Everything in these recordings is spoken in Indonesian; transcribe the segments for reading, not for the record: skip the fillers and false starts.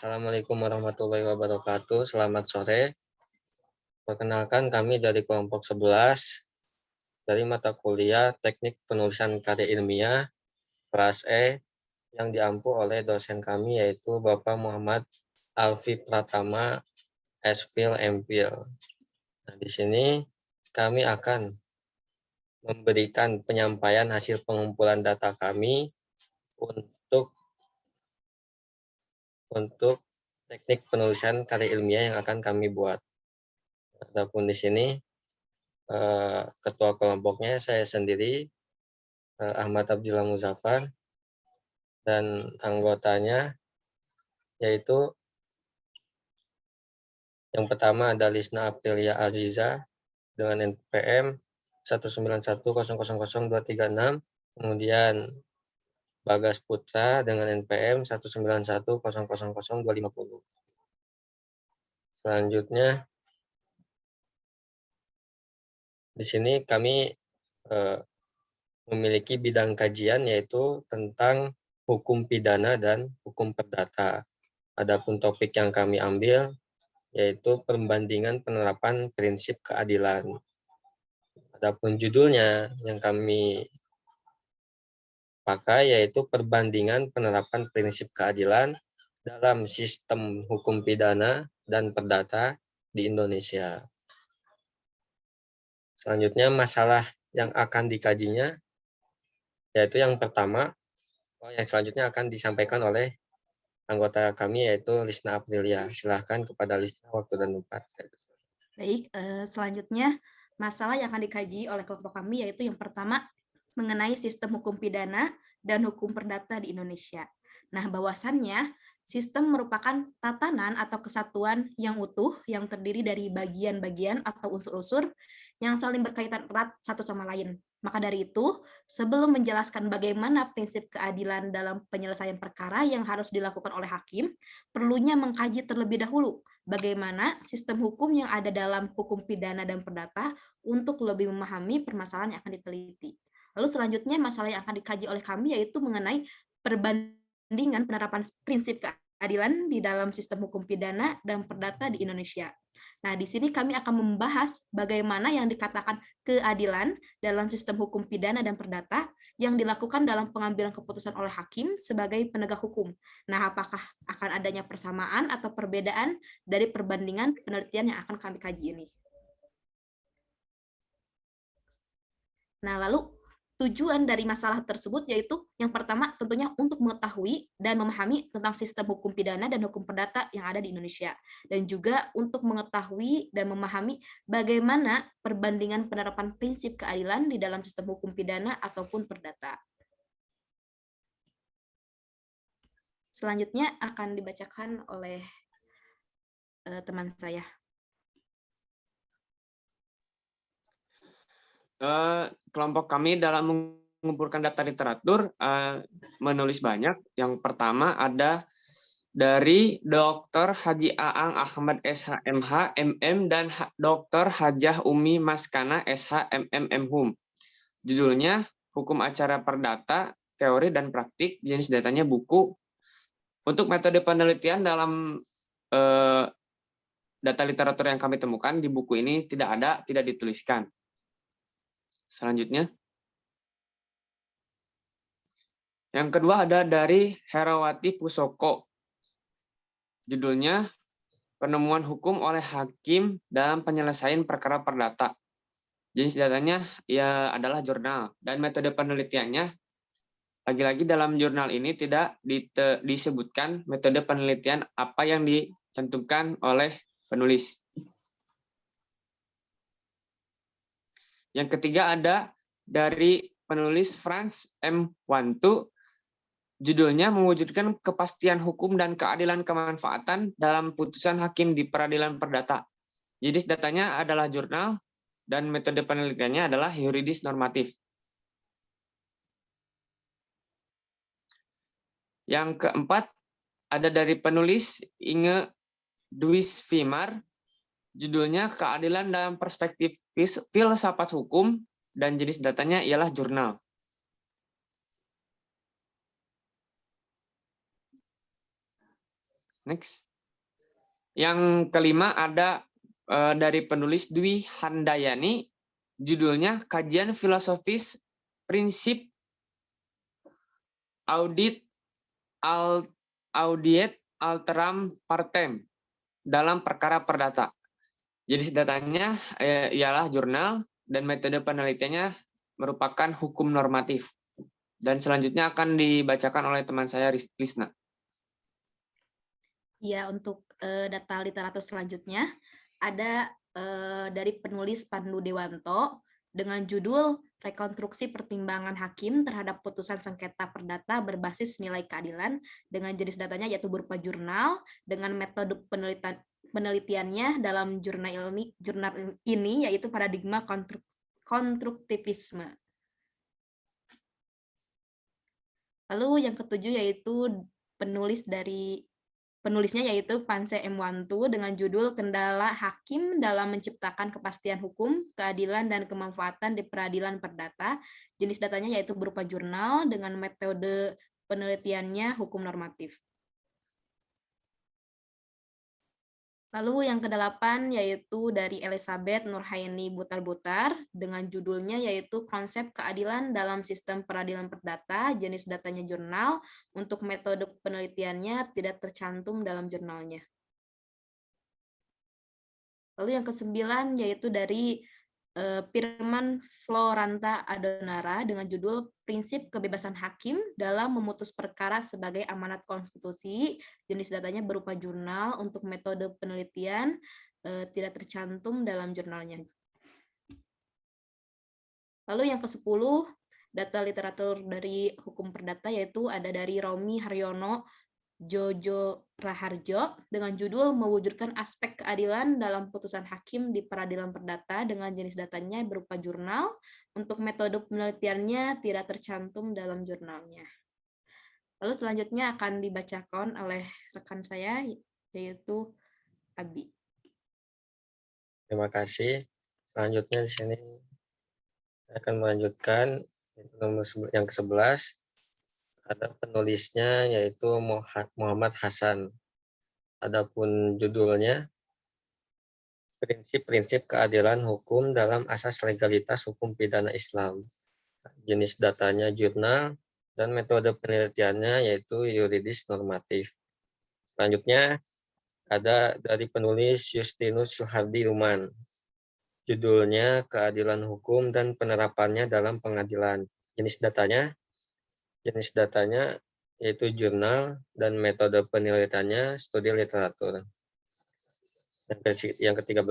Assalamualaikum warahmatullahi wabarakatuh. Selamat sore. Perkenalkan kami dari kelompok 11 dari mata kuliah Teknik Penulisan Karya Ilmiah kelas E yang diampu oleh dosen kami yaitu Bapak Muhammad Alfi Pratama, SPhil MPhil. Nah, di sini kami akan memberikan penyampaian hasil pengumpulan data kami untuk teknik penulisan karya ilmiah yang akan kami buat. Adapun di sini ketua kelompoknya saya sendiri, Ahmad Abdillah Muzaffar, dan anggotanya yaitu yang pertama ada Lisna Aptelia Aziza dengan NPM 191000236, kemudian Bagas Putra dengan NPM 191000250. Selanjutnya di sini kami memiliki bidang kajian yaitu tentang hukum pidana dan hukum perdata. Adapun topik yang kami ambil yaitu perbandingan penerapan prinsip keadilan. Adapun judulnya yang kami pakai yaitu perbandingan penerapan prinsip keadilan dalam sistem hukum pidana dan perdata di Indonesia. Selanjutnya masalah yang akan dikajinya yaitu yang pertama, yang selanjutnya akan disampaikan oleh anggota kami yaitu Lisna Aprilia. Silahkan kepada Lisna, waktu dan tempat. Baik, selanjutnya masalah yang akan dikaji oleh kelompok kami yaitu yang pertama mengenai sistem hukum pidana dan hukum perdata di Indonesia. Nah, bahwasannya sistem merupakan tatanan atau kesatuan yang utuh yang terdiri dari bagian-bagian atau unsur-unsur yang saling berkaitan erat satu sama lain. Maka dari itu, sebelum menjelaskan bagaimana prinsip keadilan dalam penyelesaian perkara yang harus dilakukan oleh hakim, perlunya mengkaji terlebih dahulu bagaimana sistem hukum yang ada dalam hukum pidana dan perdata untuk lebih memahami permasalahan yang akan diteliti. Lalu selanjutnya masalah yang akan dikaji oleh kami yaitu mengenai perbandingan penerapan prinsip keadilan di dalam sistem hukum pidana dan perdata di Indonesia. Nah, di sini kami akan membahas bagaimana yang dikatakan keadilan dalam sistem hukum pidana dan perdata yang dilakukan dalam pengambilan keputusan oleh hakim sebagai penegak hukum. Nah, apakah akan adanya persamaan atau perbedaan dari perbandingan penelitian yang akan kami kaji ini? Nah, lalu tujuan dari masalah tersebut yaitu yang pertama tentunya untuk mengetahui dan memahami tentang sistem hukum pidana dan hukum perdata yang ada di Indonesia, dan juga untuk mengetahui dan memahami bagaimana perbandingan penerapan prinsip keadilan di dalam sistem hukum pidana ataupun perdata. Selanjutnya akan dibacakan oleh teman saya. Kelompok kami dalam mengumpulkan data literatur menulis banyak. Yang pertama ada dari Dr. Haji Aang Ahmad SHMH MM dan Dr. Hajah Umi Maskana SHMM MHum. Judulnya Hukum Acara Perdata, Teori dan Praktik, jenis datanya buku. Untuk metode penelitian dalam data literatur yang kami temukan di buku ini tidak ada, tidak dituliskan. Selanjutnya. Yang kedua ada dari Herawati Pusoko. Judulnya Penemuan Hukum oleh Hakim dalam Penyelesaian Perkara Perdata. Jenis datanya ya adalah jurnal, dan metode penelitiannya lagi-lagi dalam jurnal ini tidak disebutkan metode penelitian apa yang dicantumkan oleh penulis. Yang ketiga ada dari penulis Franz M. Wantu, judulnya mewujudkan kepastian hukum dan keadilan kemanfaatan dalam putusan hakim di peradilan perdata. Jadi datanya adalah jurnal dan metode penelitiannya adalah yuridis normatif. Yang keempat ada dari penulis Inge Duis Vimar, judulnya Keadilan dalam Perspektif Filsafat Hukum, dan jenis datanya ialah jurnal. Next. Yang kelima ada dari penulis Dwi Handayani, judulnya Kajian Filosofis Prinsip Audiet Alteram Partem dalam perkara perdata. Jenis datanya ialah jurnal dan metode penelitiannya merupakan hukum normatif. Dan selanjutnya akan dibacakan oleh teman saya Lisna. Ya, untuk data literatur selanjutnya ada dari penulis Pandu Dewanto dengan judul Rekonstruksi Pertimbangan Hakim terhadap Putusan Sengketa Perdata berbasis nilai keadilan, dengan jenis datanya yaitu berupa jurnal dengan metode penelitiannya dalam jurnal ini yaitu paradigma konstruktivisme. Lalu yang ketujuh yaitu penulisnya yaitu Panse M. Wantu dengan judul Kendala Hakim dalam Menciptakan Kepastian Hukum, Keadilan, dan Kemanfaatan di Peradilan Perdata. Jenis datanya yaitu berupa jurnal dengan metode penelitiannya hukum normatif. Lalu yang ke-8 yaitu dari Elizabeth Nurhaini Butar-Butar dengan judulnya yaitu Konsep Keadilan dalam Sistem Peradilan Perdata, jenis datanya jurnal, untuk metode penelitiannya tidak tercantum dalam jurnalnya. Lalu yang ke-9 yaitu dari Firman Floranta Adonara dengan judul Prinsip Kebebasan Hakim dalam Memutus Perkara sebagai Amanat Konstitusi, jenis datanya berupa jurnal, untuk metode penelitian tidak tercantum dalam jurnalnya. Lalu yang ke-10 data literatur dari hukum perdata yaitu ada dari Romi Haryono Jojo Raharjo dengan judul Mewujudkan Aspek Keadilan dalam Putusan Hakim di Peradilan Perdata, dengan jenis datanya berupa jurnal, untuk metode penelitiannya tidak tercantum dalam jurnalnya. Lalu selanjutnya akan dibacakan oleh rekan saya yaitu Abi. Terima kasih. Selanjutnya di sini saya akan melanjutkan yang ke-11. Ada penulisnya yaitu Muhammad Hasan. Adapun judulnya Prinsip-prinsip keadilan hukum dalam asas legalitas hukum pidana Islam. Jenis datanya jurnal dan metode penelitiannya yaitu yuridis normatif. Selanjutnya ada dari penulis Justinus Suhardi Ruman. Judulnya Keadilan Hukum dan Penerapannya dalam Pengadilan. Jenis datanya yaitu jurnal dan metode penelitiannya studi literatur. Yang ke-13,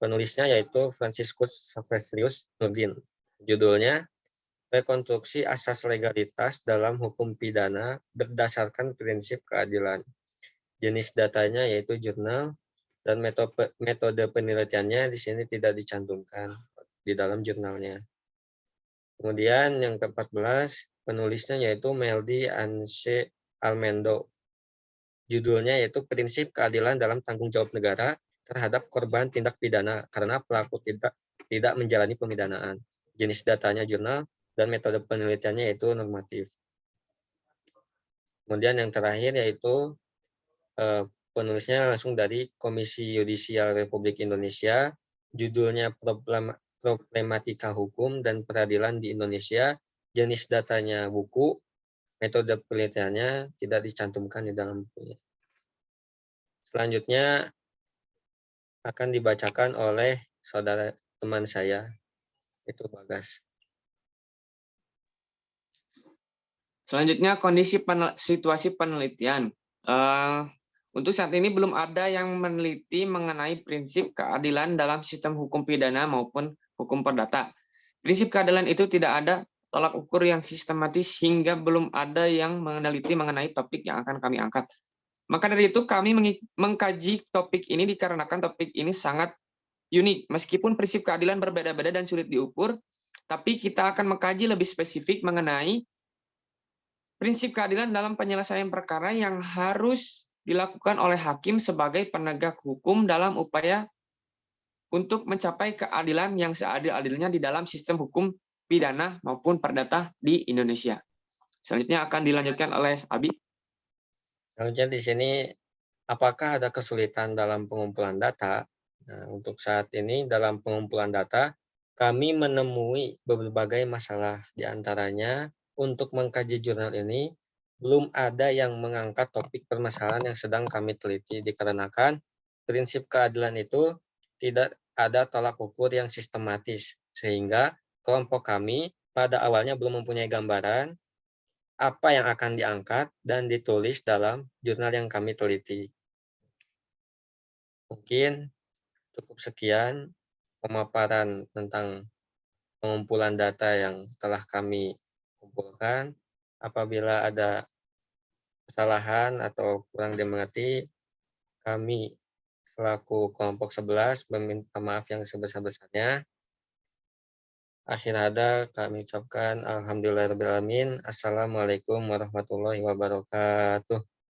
penulisnya yaitu Franciscus Silvestrius Nurdin. Judulnya Rekonstruksi Asas Legalitas dalam Hukum Pidana berdasarkan Prinsip Keadilan. Jenis datanya yaitu jurnal dan metode penelitiannya di sini tidak dicantumkan di dalam jurnalnya. Kemudian yang ke-14, penulisnya yaitu Meldi Anse Almendo. Judulnya yaitu Prinsip Keadilan dalam Tanggung Jawab Negara terhadap Korban Tindak Pidana karena pelaku tidak menjalani pemidanaan. Jenis datanya jurnal dan metode penelitiannya yaitu normatif. Kemudian yang terakhir yaitu penulisnya langsung dari Komisi Yudisial Republik Indonesia. Judulnya Problematika Hukum dan Peradilan di Indonesia. Jenis datanya buku, metode penelitiannya tidak dicantumkan di dalam bukunya. Selanjutnya akan dibacakan oleh saudara teman saya, itu Bagas. Selanjutnya situasi penelitian. Untuk saat ini belum ada yang meneliti mengenai prinsip keadilan dalam sistem hukum pidana maupun hukum perdata. Prinsip keadilan itu tidak ada tolak ukur yang sistematis hingga belum ada yang meneliti mengenai topik yang akan kami angkat. Maka dari itu kami mengkaji topik ini dikarenakan topik ini sangat unik. Meskipun prinsip keadilan berbeda-beda dan sulit diukur, tapi kita akan mengkaji lebih spesifik mengenai prinsip keadilan dalam penyelesaian perkara yang harus dilakukan oleh hakim sebagai penegak hukum dalam upaya untuk mencapai keadilan yang seadil-adilnya di dalam sistem hukum pidana maupun perdata di Indonesia. Selanjutnya akan dilanjutkan oleh Abi. Selanjutnya di sini apakah ada kesulitan dalam pengumpulan data? Nah, untuk saat ini dalam pengumpulan data, kami menemui berbagai masalah. Di antaranya, untuk mengkaji jurnal ini, belum ada yang mengangkat topik permasalahan yang sedang kami teliti, dikarenakan prinsip keadilan itu tidak ada tolak ukur yang sistematis, sehingga kelompok kami pada awalnya belum mempunyai gambaran apa yang akan diangkat dan ditulis dalam jurnal yang kami teliti. Mungkin cukup sekian pemaparan tentang pengumpulan data yang telah kami kumpulkan. Apabila ada kesalahan atau kurang dimengerti, kami selaku kelompok 11 meminta maaf yang sebesar-besarnya. Akhir ada kami ucapkan alhamdulillahirabbil alamin. Assalamualaikum warahmatullahi wabarakatuh.